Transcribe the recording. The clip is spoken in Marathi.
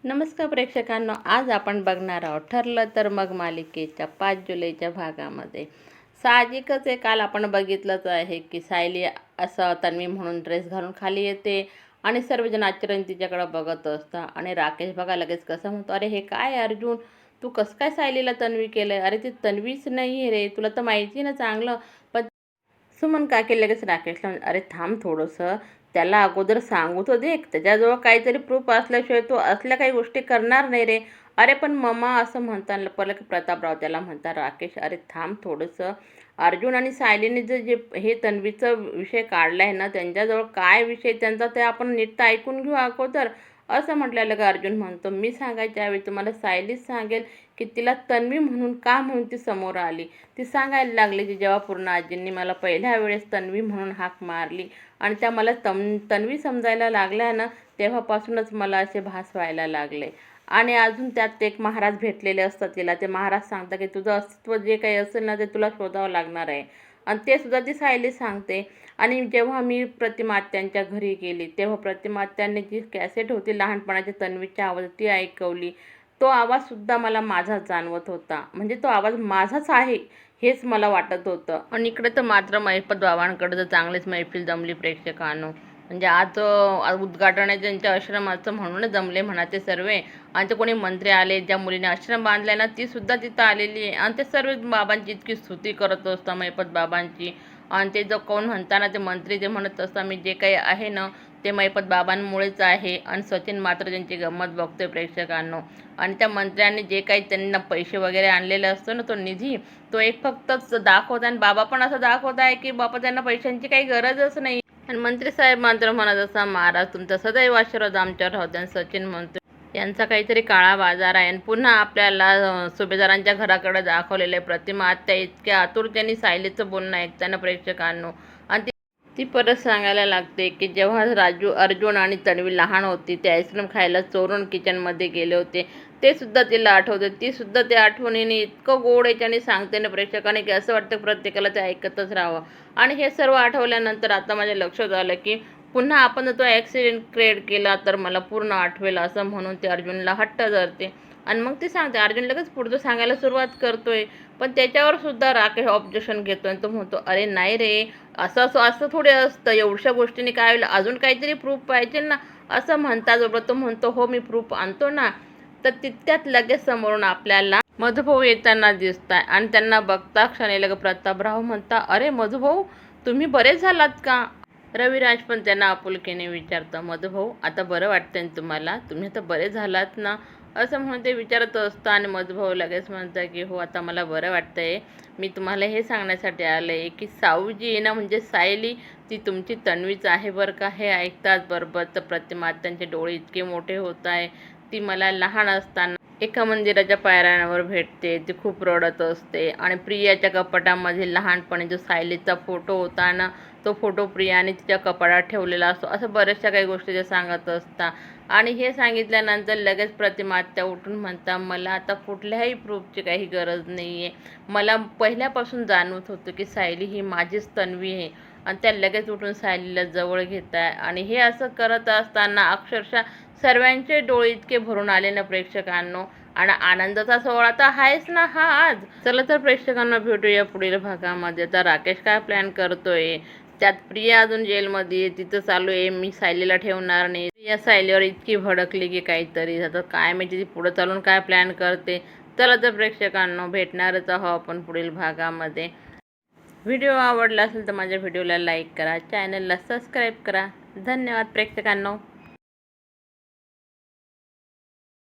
नमस्कार प्रेक्षकांनो, आज आपण बघणार आहोत ठरलं तर मग मालिकेच्या 5 जुलैच्या भागामध्ये. साहजिकच आहे, काल आपण बघितलंच आहे की सायली असं तन्वी म्हणून ड्रेस घालून खाली येते आणि सर्वजण आश्चर्याने तिच्याकडे बघत असतात. आणि राकेश बघा लगेच कसं म्हणतो, अरे हे काय अर्जुन, तू कसं काय सायलीला तन्वी केलंय? अरे ती तन्वीच नाही आहे रे, तुला तर माहिती ना चांगलं. पण सुमन काकी लगेच राकेशला म्हणते, अरे थांब थोडंसं, त्याला अगोदर सांगू तर दे, त्याच्याजवळ काहीतरी प्रूफ असल्याशिवाय तो असल्या काही गोष्टी करणार नाही रे. अरे पण मम्मा असं म्हणताना परत प्रतापराव त्याला म्हणतात, राकेश अरे थांब थोडंसं, अर्जुन आणि सायलीने जे हे तन्वीचं विषय काढला आहे ना, त्यांच्याजवळ काय विषय त्यांचा ते आपण नीट तर ऐकून घेऊ अगोदर. असं म्हटलेलं का अर्जुन म्हणतो, मी सांगायच्या वेळी तुम्हाला सायलीच सांगेल की तिला तन्वी म्हणून का म्हणून ती समोर आली. ती सांगायला लागली की जेव्हा पूर्ण आजींनी मला पहिल्या वेळेस तन्वी म्हणून हाक मारली आणि त्या मला तन्वी समजायला लागल्या ना, तेव्हापासूनच मला असे भास व्हायला लागले. आणि अजून त्यात एक महाराज भेटलेले असतात तिला. ते महाराज सांगतात की तुझं अस्तित्व जे काही असेल ना, ते तुला शोधावं लागणार आहे. आणि ते सुद्धा ती सायली सांगते. आणि जेव्हा मी प्रतिमा आत्यांच्या घरी गेली, तेव्हा प्रतिमा आत्यांनी जी कॅसेट होती लहानपणाच्या तन्वीच्या आवाज ती ऐकवली. तो आवाजसुद्धा मला माझाच जाणवत होता. म्हणजे तो आवाज माझाच आहे हेच मला वाटत होतं. आणि इकडे तर मात्र महिपत बाबांकडे तर चांगलीच मैफिल जमली प्रेक्षकांनो. म्हणजे आज उद्घाटन आहे त्यांच्या आश्रमाचं म्हणून जमले म्हणा ते सर्व. आणि ते कोणी मंत्री आले, ज्या मुलीने आश्रम बांधलाय ना ती सुद्धा तिथं आलेली आहे. आणि ते सर्व बाबांची इतकी स्तुती करत असतात महिपत बाबांची. आणि ते जो कोण म्हणताना ते मंत्री जे म्हणत असतात, मी जे काही आहे ना ते महिपत बाबांमुळेच आहे. आणि सचिन मात्र त्यांची गंमत बघतोय प्रेक्षकांनो. आणि त्या मंत्र्यांनी जे काही त्यांना पैसे वगैरे आणलेले असतो ना तो निधी, तो एक फक्तच दाखवत. आणि बाबा पण असं दाखवत आहे की बाबा त्यांना पैशांची काही गरजच नाही. आणि मंत्री साहेब मात्र म्हणत असतात, महाराज तुमचा सदैव आशीर्वाद आमच्यावर होते. आणि सचिन म्हणतो, यांचा काहीतरी काळा बाजार आहे. आणि पुन्हा आपल्याला सुभेदारांच्या घराकडे दाखवलेलं आहे. प्रतिमा आत्या इतक्या आतुरतेने सायलीचं बोलणं ऐकताना प्रेक्षकांनो. आणि ती परत सांगायला लागते की जेव्हा अर्जुन आणि तन्वी लहान होती, ते आईस्क्रीम खायला चोरून किचनमध्ये गेले होते, ते सुद्धा तिला आठवते. ती सुद्धा त्या आठवणीने इतकं गोड याच्याने सांगते ना प्रेक्षकाने की असं वाटतं प्रत्येकाला ते ऐकतच राहावं. आणि हे सर्व आठवल्यानंतर आता माझ्या लक्षात आलं की पुन्हा आपण जर तो ॲक्सिडेंट क्रिएट केला तर मला पूर्ण आठवेल असं म्हणून ते अर्जुनला हट्ट धरते. आणि मग ती सांगते, अर्जुन लगेच पुढचं सांगायला सुरुवात करतोय. पण त्याच्यावर सुद्धा राकेश ऑब्जेक्शन घेतो आणि तो म्हणतो, अरे नाही रे, असं असं असं थोडे असतं, एवढ्या गोष्टींनी काय होईल, अजून काहीतरी प्रूफ पाहिजे ना असं म्हणता. बरोबर तो म्हणतो, हो मी प्रूफ आणतो ना. तर तितक्यात लगेच समोरून आपल्याला मधुभाऊ येताना दिसताय. आणि त्यांना बघता क्षणी लगे प्रतापराव म्हणता, अरे मधुभाऊ तुम्ही बरे झालात का? रविराज पण त्यांना आपुलकीने विचारतं, मधुभाऊ आता बरं वाटतंय तुम्हाला, तुम्ही आता बरे झालात ना असं म्हणून ते विचारत असतं. आणि मधुभाऊ लगेच म्हणतं की हो आता मला बरं वाटतंय. मी तुम्हाला हे सांगण्यासाठी आलं आहे की साऊजी आहे ना, म्हणजे सायली ती तुमची तन्वीच आहे बरं का. हे ऐकताच बरोबर तर प्रतिमा त्यांचे डोळे इतके मोठे होत आहे. ती मला लहान असताना एका मंदिराच्या पायऱ्यांवर भेटते, ती खूप रडत असते. आणि प्रियाच्या कपाटामध्ये लहानपणी जो सायलीचा फोटो होता ना, तो फोटो प्रियाने तिच्या कपाटात ठेवलेला असतो. असं बऱ्याचशा काही गोष्टी ते सांगत असतात. आणि हे सांगितल्यानंतर लगेच प्रतिमा आत्या उठून म्हणतात, मला आता कुठल्याही प्रूफची काही गरज नाही आहे. मला पहिल्यापासून जाणवत होतं की सायली ही माझीच तन्वी आहे. आणि त्या लगेच उठून सायलीला जवळ घेत आहे. आणि हे असं करत असताना अक्षरशः सर्वांचे डोळे इतके भरून आले ना प्रेक्षकांनो. आणि आनंदाचा सोहळा तर आहेच ना हा आज. चला तर प्रेक्षकांना भेटूया पुढील भागामध्ये. तर राकेश काय प्लॅन करतोय, त्यात प्रिया अजून जेलमध्ये तिथं चालू आहे, मी सायलीला ठेवणार नाही. प्रिया सायलीवर इतकी भडकली की काहीतरी आता काय माहिती ती पुढं चालून काय प्लॅन करते. चला तर प्रेक्षकांनो भेटणारच आहोत आपण पुढील भागामध्ये. व्हिडिओ आवडला असेल तर माझ्या व्हिडिओला लाईक करा, चॅनलला सबस्क्राईब करा. धन्यवाद प्रेक्षकांनो.